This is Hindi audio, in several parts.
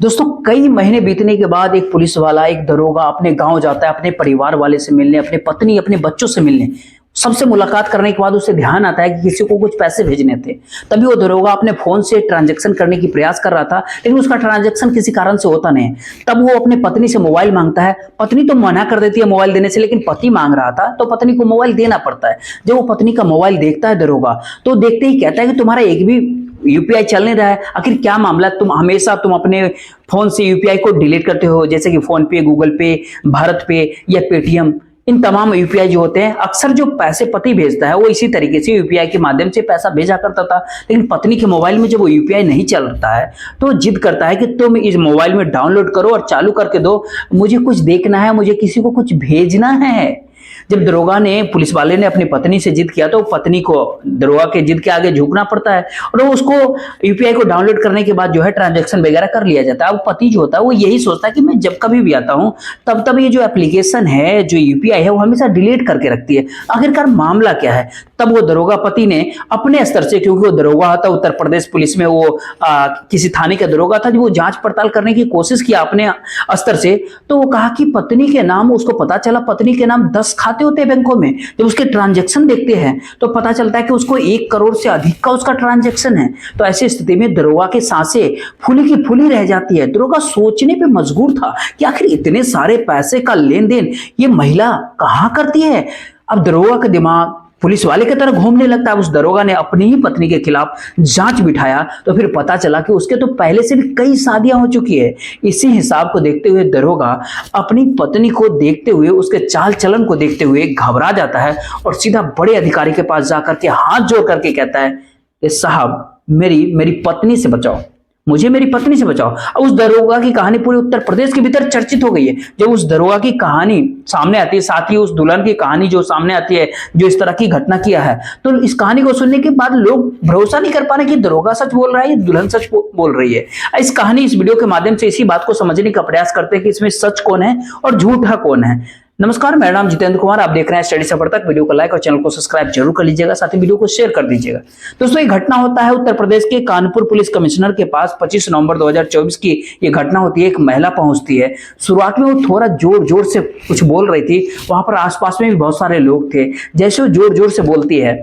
दोस्तों, कई महीने बीतने के बाद एक पुलिस वाला, एक दरोगा अपने गांव जाता है अपने परिवार वाले से मिलने, अपने पत्नी, अपने बच्चों से मिलने। सबसे मुलाकात करने के बाद उसे ध्यान आता है कि किसी को कुछ पैसे भेजने थे। तभी वो दरोगा अपने फोन से ट्रांजैक्शन करने की प्रयास कर रहा था, लेकिन उसका ट्रांजैक्शन किसी कारण से होता नहीं है। तब वो अपने पत्नी से मोबाइल मांगता है। पत्नी तो मना कर देती है मोबाइल देने से, लेकिन पति मांग रहा था तो पत्नी को मोबाइल देना पड़ता है। जब वो पत्नी का मोबाइल देखता है दरोगा, तो देखते ही कहता है कि तुम्हारा एक भी यूपीआई चल नहीं रहा है, आखिर क्या मामला? तुम अपने फोन से यूपीआई को डिलीट करते हो, जैसे कि फोन पे, गूगल पे, भारत पे या पेटीएम। इन तमाम यूपीआई जो होते हैं, अक्सर जो पैसे पति भेजता है वो इसी तरीके से यूपीआई के माध्यम से पैसा भेजा करता था। लेकिन पत्नी के मोबाइल में जब वो यूपीआई नहीं चलता है तो जिद करता है कि तुम इस मोबाइल में डाउनलोड करो और चालू करके दो, मुझे कुछ देखना है, मुझे किसी को कुछ भेजना है। जब दरोगा ने, पुलिस वाले ने अपनी पत्नी से जिद किया तो पत्नी को दरोगा के जिद के आगे झुकना पड़ता है और उसको यूपीआई को डाउनलोड करने के बाद जो है ट्रांजैक्शन वगैरह कर लिया जाता है। अब पति जो होता है वो यही सोचता है कि मैं जब कभी भी आता हूं तब ये जो एप्लीकेशन है, जो यूपीआई है, वो हमेशा डिलीट करके रखती है। आखिरकार मामला क्या है? तब वो दरोगा पति ने अपने स्तर से, क्योंकि वो दरोगा था, उत्तर प्रदेश पुलिस में वो किसी थाने का दरोगा था, जब वो जांच पड़ताल करने की कोशिश किया अपने स्तर से, तो वो कहा कि पत्नी के नाम, उसको पता चला पत्नी के नाम 10 खाते होते हैं बैंकों में। जब उसके ट्रांजैक्शन देखते हैं तो पता चलता है कि उसको 1 करोड़ से अधिक का उसका ट्रांजैक्शन है। तो ऐसी स्थिति में दरोगा की सांसें फूली की फूली रह जाती है। दरोगा सोचने पे मजबूर था कि आखिर इतने सारे पैसे का लेन देन ये महिला कहां करती है। अब दरोगा का दिमाग पुलिस वाले की तरह घूमने लगता है। उस दरोगा ने अपनी ही पत्नी के खिलाफ जांच बिठाया तो फिर पता चला कि उसके तो पहले से भी कई शादियां हो चुकी है। इसी हिसाब को देखते हुए दरोगा अपनी पत्नी को देखते हुए, उसके चाल चलन को देखते हुए घबरा जाता है और सीधा बड़े अधिकारी के पास जाकर के हाथ जोड़ करके कहता है कि साहब, मेरी पत्नी से बचाओ, मुझे मेरी पत्नी से बचाओ। अब उस दरोगा की कहानी पूरे उत्तर प्रदेश के भीतर चर्चित हो गई है। जब उस दरोगा की कहानी सामने आती है, साथ ही उस दुल्हन की कहानी जो सामने आती है, जो इस तरह की घटना किया है, तो इस कहानी को सुनने के बाद लोग भरोसा नहीं कर पा रहे कि दरोगा सच बोल रहा है या दुल्हन सच बोल रही है। इस कहानी, इस वीडियो के माध्यम से इसी बात को समझने का प्रयास करते हैं कि इसमें सच कौन है और झूठा कौन है। नमस्कार, मेरा नाम जितेंद्र कुमार, आप देख रहे हैं स्टडी सफर तक। वीडियो को लाइक और चैनल को सब्सक्राइब जरूर कर लीजिएगा, साथ ही वीडियो को शेयर कर दीजिएगा। दोस्तों, ये घटना होता है उत्तर प्रदेश के कानपुर पुलिस कमिश्नर के पास। 25 नवंबर 2024 की ये घटना होती है। एक महिला पहुंचती है। शुरुआत में वो थोड़ा जोर जोर से कुछ बोल रही थी। वहां पर आसपास में भी बहुत सारे लोग थे। जैसे वो जोर जोर से बोलती है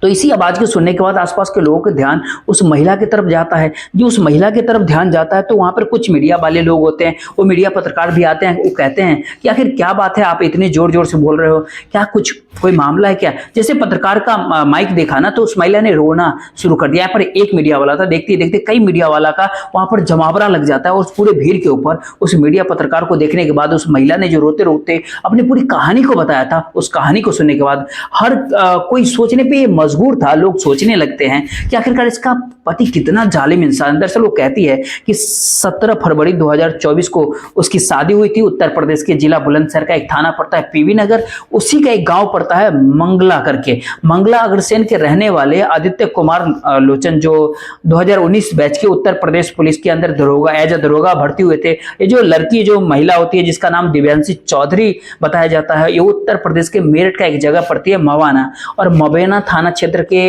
तो इसी आवाज को सुनने के बाद आसपास के लोगों का ध्यान उस महिला की तरफ जाता है। जो उस महिला की तरफ ध्यान जाता है तो वहां पर कुछ मीडिया वाले लोग होते हैं, वो मीडिया पत्रकार भी आते हैं। वो कहते हैं कि आखिर क्या बात है, आप इतने जोर जोर से बोल रहे हो, क्या कुछ कोई मामला है क्या? जैसे पत्रकार का माइक देखा ना, तो उस महिला ने रोना शुरू कर दिया। यहाँ पर एक मीडिया वाला था, देखते देखते कई मीडिया वाला का वहां पर जमावड़ा लग जाता है और उस पूरे भीड़ के ऊपर उस मीडिया पत्रकार को देखने के बाद उस महिला ने जो रोते रोते अपनी पूरी कहानी को बताया था, उस कहानी को सुनने के बाद हर कोई सोचने पे मजबूर था। लोग सोचने लगते हैं कि आखिरकार इसका पति कितना जालिम इंसान। दरअसल वो कहती है कि 17 फरवरी 2024 को उसकी शादी हुई थी। उत्तर प्रदेश के जिला बुलंदशहर का एक थाना पड़ता है पीवी नगर, उसी का एक गांव पड़ता है मंगला करके। मंगला अग्रसेन के रहने वाले आदित्य कुमार लोचन, जो 2019 बैच के उत्तर प्रदेश पुलिस के अंदर दरोगा, एज अ दरोगा भर्ती हुए थे। ये जो लड़की, जो महिला होती है, जिसका नाम दिव्यांशी चौधरी बताया जाता है, ये उत्तर प्रदेश के मेरठ का एक जगह पड़ती है मवाना, और मवेना थाना क्षेत्र के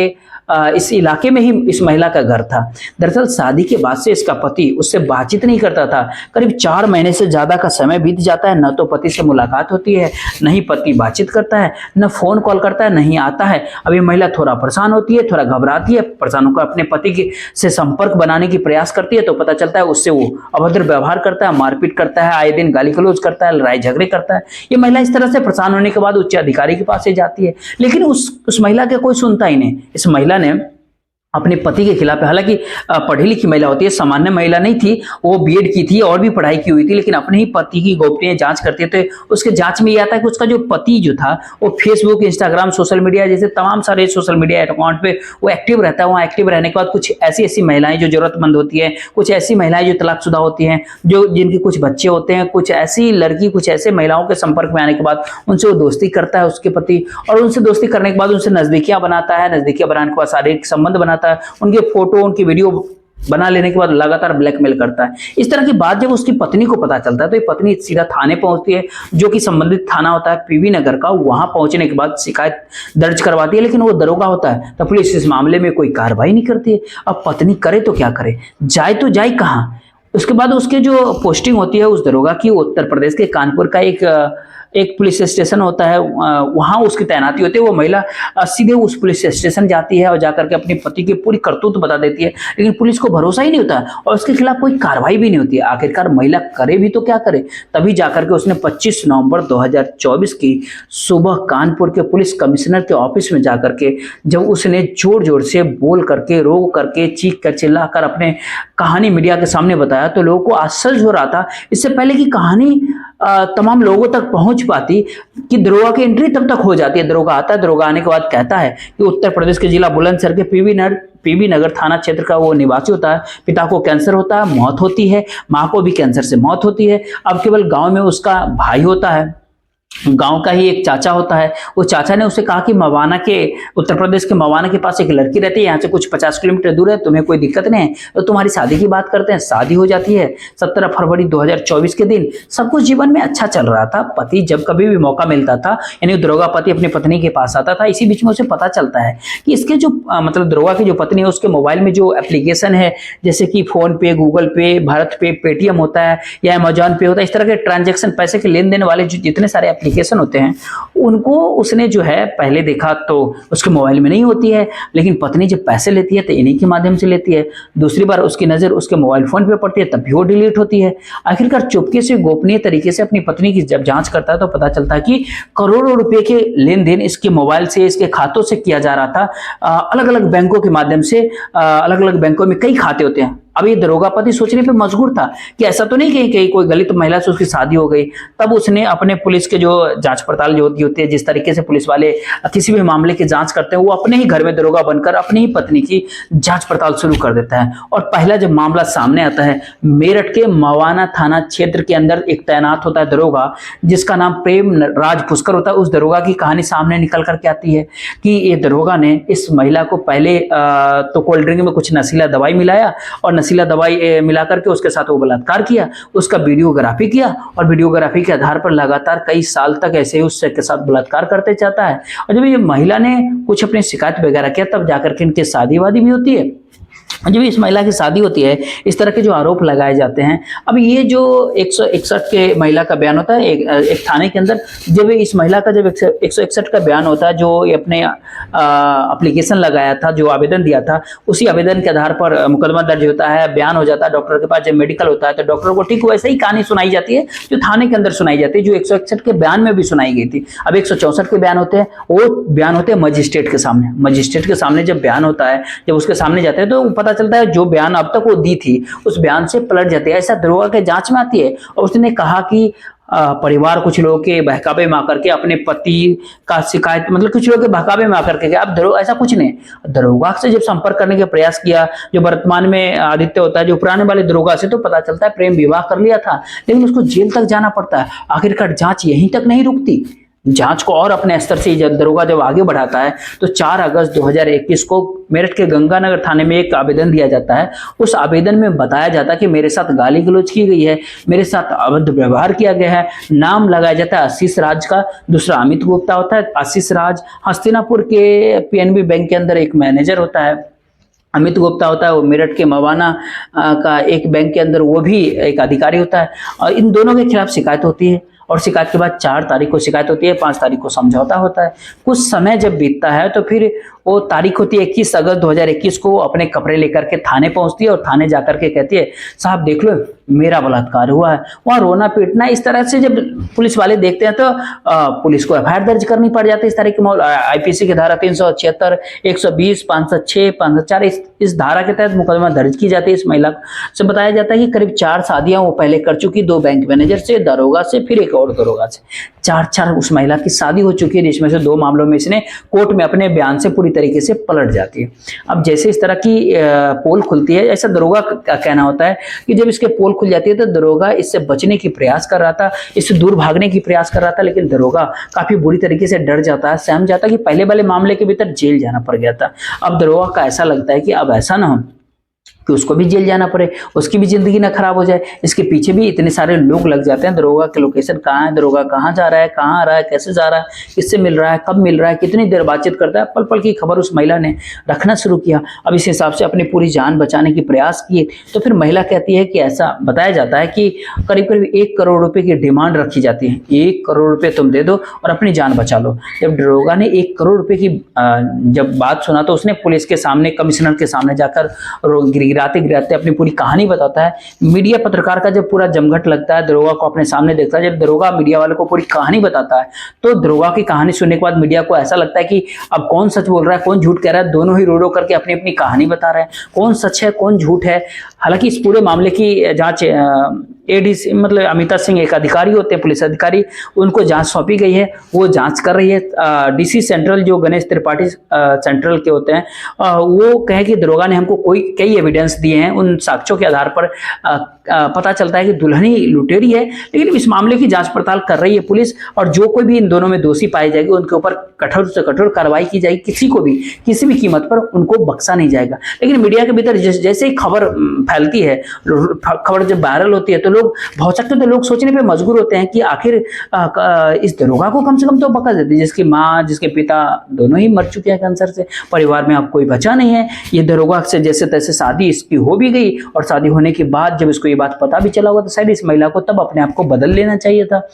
इस इलाके में ही इस महिला का घर था। दरअसल शादी के बाद से इसका पति उससे बातचीत नहीं करता था। करीब 4 महीने से ज्यादा का समय बीत जाता है, न तो पति से मुलाकात होती है, न ही पति बातचीत करता है, न फोन कॉल करता है, नहीं आता है। अभी महिला थोड़ा परेशान होती है, थोड़ा घबराती है, परेशान होकर अपने पति के से संपर्क बनाने की प्रयास करती है तो पता चलता है उससे वो अभद्र व्यवहार करता है, मारपीट करता है, आए दिन गाली गलौज करता है, लड़ाई झगड़े करता है। ये महिला इस तरह से परेशान होने के बाद उच्च अधिकारी के पास से जाती है, लेकिन उस महिला के कोई सुनता ही नहीं। इस महिला ने अपने पति के खिलाफ, हालांकि पढ़ी लिखी महिला होती है, सामान्य महिला नहीं थी, वो बीएड की थी और भी पढ़ाई की हुई थी, लेकिन अपने ही पति की गोपनीय जांच करते थे। उसके जांच में ये आता है कि उसका जो पति जो था वो फेसबुक, इंस्टाग्राम, सोशल मीडिया जैसे तमाम सारे सोशल मीडिया अकाउंट पे वो एक्टिव रहता है। वहाँ एक्टिव रहने के बाद कुछ ऐसी महिलाएं जो जरूरतमंद होती है, कुछ ऐसी महिलाएं जो तलाकशुदा होती हैं, जो जिनके कुछ बच्चे होते हैं, कुछ ऐसी लड़की, कुछ ऐसे महिलाओं के संपर्क में आने के बाद उनसे वो दोस्ती करता है उसके पति, और उनसे दोस्ती करने के बाद उनसे नजदीकियां बनाता है। नजदीकियां बनाने के बाद शारीरिक संबंध बनाता है, उनके फोटो, उनकी वीडियो बना लेने के बाद लगातार ब्लैकमेल करता है। इस तरह की बात जब उसकी पत्नी को पता चलता है तो ये पत्नी सीधा थाने पहुंचती है, जो कि संबंधित थाना होता है पीवी नगर का। वहां पहुंचने के बाद शिकायत दर्ज करवाती है, लेकिन वो दरोगा होता है तो पुलिस इस मामले में कोई कार्रवाई नहीं करती है। अब पत्नी करे तो क्या करे, जाए तो जाए कहां? उसके बाद उसके जो पोस्टिंग होती है उस दरोगा की, उत्तर प्रदेश के कानपुर का एक पुलिस स्टेशन होता है, वहां उसकी तैनाती होती है। वो महिला सीधे उस पुलिस स्टेशन जाती है और जाकर के अपने पति की पूरी करतूत बता देती है, लेकिन पुलिस को भरोसा ही नहीं होता और उसके खिलाफ कोई कार्रवाई भी नहीं होती है। आखिरकार महिला करे भी तो क्या करे, तभी जाकर के उसने 25 नवंबर 2024 की सुबह कानपुर के पुलिस कमिश्नर के ऑफिस में जाकर के जब उसने जोर जोर से बोल करके, रो करके, चीख कर, चिल्ला कर अपने कहानी मीडिया के सामने बताया, तो लोगों को आश्चर्य हो रहा था। इससे पहले की कहानी तमाम लोगों तक पहुंच पाती कि दरोगा की एंट्री तब तक हो जाती है। दरोगा आता है, दरोगा आने के बाद कहता है कि उत्तर प्रदेश के जिला बुलंदशहर के पीवी नगर थाना क्षेत्र का वो निवासी होता है। पिता को कैंसर होता है, मौत होती है, मां को भी कैंसर से मौत होती है। अब केवल गांव में उसका भाई होता है, गांव का ही एक चाचा होता है। वो चाचा ने उसे कहा कि मवाना के, उत्तर प्रदेश के मवाना के पास एक लड़की रहती है, यहाँ से कुछ 50 किलोमीटर दूर है, तुम्हें कोई दिक्कत नहीं है तो तुम्हारी शादी की बात करते हैं। शादी हो जाती है 17 फरवरी 2024 के दिन। सब कुछ जीवन में अच्छा चल रहा था। पति जब कभी भी मौका मिलता था, यानी दरोगा पति अपनी पत्नी के पास आता था। इसी बीच में उसे पता चलता है कि इसके जो मतलब दरोगा की जो पत्नी है, उसके मोबाइल में जो एप्लीकेशन है, जैसे कि फोन पे, गूगल पे, भारत पे, पेटीएम होता है या अमेजॉन पे होता है, इस तरह के ट्रांजेक्शन, पैसे के लेन देन वाले जो जितने सारे एप्लीकेशन होते हैं, उनको उसने जो है पहले देखा तो उसके मोबाइल में नहीं होती है, लेकिन पत्नी जब पैसे लेती है तो इन्हीं के माध्यम से लेती है। दूसरी बार उसकी नजर उसके मोबाइल फोन पे पड़ती है, तब भी वो डिलीट होती है। आखिरकार चुपके से, गोपनीय तरीके से अपनी पत्नी की जब जांच करता है तो पता चलता है कि करोड़ों रुपए के लेन देन इसके मोबाइल से, इसके खातों से किया जा रहा था। अलग अलग बैंकों के माध्यम से, अलग अलग बैंकों में कई खाते होते हैं। अब ये दरोगा पति सोचने पे मजबूर था कि ऐसा तो नहीं कहीं कोई गलत महिला से उसकी शादी हो गई। तब उसने अपने पुलिस के जो जांच पड़ताल जो होती है, जिस तरीके से पुलिस वाले किसी भी मामले की जांच करते हैं, वो अपने ही घर में दरोगा बनकर अपनी ही पत्नी की जांच पड़ताल शुरू कर देता है। और पहला जब मामला सामने आता है, मेरठ के मवाना थाना क्षेत्र के अंदर एक तैनात होता है दरोगा, जिसका नाम प्रेम राज पुष्कर होता है। उस दरोगा की कहानी सामने निकल करके आती है कि ये दरोगा ने इस महिला को पहले तो कोल्ड ड्रिंक में कुछ नशीला दवाई मिलाया और नशीला दवाई मिलाकर के उसके साथ वो बलात्कार किया, उसका वीडियोग्राफी किया और वीडियोग्राफी के आधार पर लगातार कई साल तक ऐसे ही उससे के साथ बलात्कार करते जाता है। और जब ये महिला ने कुछ अपनी शिकायत वगैरह किया, तब जाकर के इनकी शादी वादी भी होती है। जब इस महिला की शादी होती है, इस तरह के जो आरोप लगाए जाते हैं। अब ये जो 161 के महिला का बयान होता है एक थाने के अंदर, जब इस महिला का जब 161 का बयान होता है, जो ये अपने एप्लीकेशन लगाया था, जो आवेदन दिया था, उसी आवेदन के आधार पर मुकदमा दर्ज होता है, बयान हो जाता है डॉक्टर के पास। जब मेडिकल होता है तो डॉक्टर को ठीक वैसे ही कहानी सुनाई जाती है जो थाने के अंदर सुनाई जाती है, जो 161 के बयान में भी सुनाई गई थी। अब 164 के बयान होते हैं, वो बयान होते हैं मजिस्ट्रेट के सामने। मजिस्ट्रेट के सामने जब बयान होता है, जब उसके सामने जाते हैं तो पता चलता है जो बयान अब तक वो दी थी उस बयान से पलट जाती है। ऐसा दरोगा के जांच में आती है। और उसने कहा कि परिवार कुछ लोगों के बहकावे में आकर के अपने पति का शिकायत, मतलब कुछ लोगों के बहकावे में आकर के, अब दरोगा ऐसा कुछ नहीं। दरोगा से जब संपर्क करने का प्रयास किया, जो वर्तमान में आदित्य होता है, जो पुराने वाले दरोगा से, तो पता चलता है प्रेम विवाह कर लिया था, लेकिन उसको जेल तक जाना पड़ता है। आखिरकार जांच यहीं तक नहीं रुकती, जांच को और अपने स्तर से दरोगा जब आगे बढ़ाता है तो 4 अगस्त 2021 को मेरठ के गंगानगर थाने में एक आवेदन दिया जाता है। उस आवेदन में बताया जाता है कि मेरे साथ गाली गलौज की गई है, मेरे साथ अभद्र व्यवहार किया गया है। नाम लगाया जाता है आशीष राज का, दूसरा अमित गुप्ता होता है। आशीष राज हस्तिनापुर के पीएनबी बैंक के अंदर एक मैनेजर होता है। अमित गुप्ता होता है वो मेरठ के मवाना का एक बैंक के अंदर वो भी एक अधिकारी होता है। और इन दोनों के खिलाफ शिकायत होती है और शिकायत के बाद 4 तारीख को शिकायत होती है, 5 तारीख को समझौता होता है। कुछ समय जब बीतता है तो फिर वो तारीख होती है 21 अगस्त 2021 को, अपने कपड़े लेकर के थाने पहुंचती है और थाने जाकर के कहती है साहब देख लो मेरा बलात्कार हुआ है। वहाँ रोना पीटना, इस तरह से जब पुलिस वाले देखते हैं तो पुलिस को एफआईआर दर्ज करनी पड़ जाती है। इस तरह की आईपीसी की धारा 376, 120, 506, 504 इस धारा के तहत मुकदमा दर्ज की जाती है। इस महिला से बताया जाता है कि करीब 4 शादियां वो पहले कर चुकी, 2 बैंक मैनेजर से, दरोगा से, फिर एक और दरोगा से। 4 उस महिला की शादी हो चुकी है, जिसमें से 2 मामलों में इसने कोर्ट में अपने बयान से पूरी तरीके से पलट जाती है। अब जैसे इस तरह की पोल खुलती है, ऐसा दरोगा का कहना होता है कि जब इसके पोल खुल जाती है तो दरोगा इससे बचने की प्रयास कर रहा था, इससे दूर भागने की प्रयास कर रहा था, लेकिन दरोगा काफी बुरी तरीके से डर जाता है, सहम जाता है कि पहले वाले मामले के भीतर जेल जाना पड़ गया था। अब दरोगा का ऐसा लगता है कि अब ऐसा ना हो कि उसको भी जेल जाना पड़े, उसकी भी जिंदगी ना खराब हो जाए। इसके पीछे भी इतने सारे लोग लग जाते हैं। दरोगा के लोकेशन कहाँ है, दरोगा कहाँ जा रहा है, कहाँ आ रहा है, कैसे जा रहा है, किससे मिल रहा है, कब मिल रहा है, कितनी देर बातचीत करता है, पल पल की खबर उस महिला ने रखना शुरू किया। अब इस हिसाब से अपनी पूरी जान बचाने की प्रयास किए तो फिर महिला कहती है कि ऐसा बताया जाता है कि करीब करीब 1 करोड़ रुपए की डिमांड रखी जाती है। 1 करोड़ रुपए तुम दे दो और अपनी जान बचा लो। जब दरोगा ने 1 करोड़ रुपए की जब बात सुना तो उसने पुलिस के सामने, कमिश्नर के सामने जाकर गिराते गिराते अपनी पूरी कहानी बताता है। मीडिया पत्रकार का जब पूरा जमघट लगता है, दरोगा को अपने सामने देखता है, जब दरोगा मीडिया वाले को पूरी कहानी बताता है तो दरोगा की कहानी सुनने के बाद मीडिया को ऐसा लगता है कि अब कौन सच बोल रहा है, कौन झूठ कह रहा है। दोनों ही रो रो करके अपनी अपनी कहानी बता रहे हैं, कौन सच है कौन झूठ है। हालांकि इस पूरे मामले की जांच एडीसी मतलब अमिता सिंह एक अधिकारी होते हैं, पुलिस अधिकारी, उनको जांच सौंपी गई है, वो जांच कर रही है। डीसी सेंट्रल जो गणेश त्रिपाठी सेंट्रल के होते हैं, वो कहे कि दरोगा ने हमको कई एविडेंस दिए हैं, उन साक्ष्यों के आधार पर पता चलता है कि दुल्हनी लुटेरी है। लेकिन इस मामले की जांच पड़ताल कर रही है पुलिस, और जो कोई भी इन दोनों में दोषी पाई जाएगी उनके ऊपर कठोर से कठोर कार्रवाई की जाएगी। किसी को भी किसी भी कीमत पर उनको बख्शा नहीं जाएगा। लेकिन मीडिया के भीतर जैसे ही खबर फैलती है, खबर जब वायरल होती है तो लोग भौचकते, तो लोग सोचने पे मजबूर होते हैं कि आखिर इस दरोगा को कम से कम तो बख्शा देती, जिसकी माँ जिसके पिता दोनों ही मर चुके हैं कैंसर से, परिवार में अब कोई बचा नहीं है। ये दरोगा से जैसे तैसे शादी इसकी हो भी गई, और शादी होने के बाद जब इसको ये बात पता भी चला होगा तो शायद इस महिला को तब अपने आप को बदल लेना चाहिए था।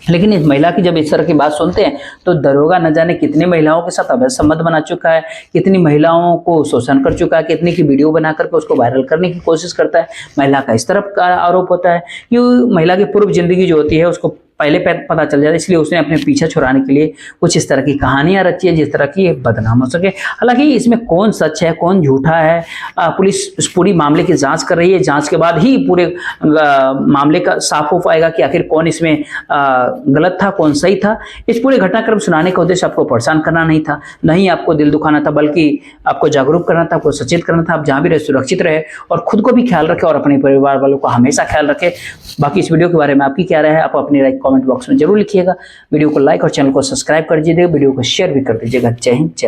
लेकिन इस महिला की जब इस तरह की बात सुनते हैं तो दरोगा न जाने कितनी महिलाओं के साथ अवैध संबंध बना चुका है, कितनी महिलाओं को शोषण कर चुका है, कितनी की वीडियो बना करके उसको वायरल करने की कोशिश करता है। महिला का इस तरफ का आरोप होता है कि महिला की पूर्व जिंदगी जो होती है उसको पहले पता चल जाता है, इसलिए उसने अपने पीछे छुड़ाने के लिए कुछ इस तरह की कहानियां रची है जिस तरह की ये बदनाम हो सके। हालांकि इसमें कौन सच है कौन झूठा है, पुलिस इस पूरी मामले की जांच कर रही है। जांच के बाद ही पूरे मामले का साफ हो पाएगा कि आखिर कौन इसमें गलत था कौन सही था। इस पूरे घटनाक्रम सुनाने का उद्देश्य आपको परेशान करना नहीं था, नहीं आपको दिल दुखाना था, बल्कि आपको जागरूक करना था, आपको सचेत करना था। आप जहां भी रहे सुरक्षित रहे और खुद को भी ख्याल रखें और अपने परिवार वालों का हमेशा ख्याल रखें। बाकी इस वीडियो के बारे में आपकी क्या राय है, आप अपनी राय कमेंट बॉक्स में जरूर लिखिएगा। वीडियो को लाइक और चैनल को सब्सक्राइब कर दीजिएगा, वीडियो को शेयर भी कर दीजिएगा। जय हिंद, जय भारत।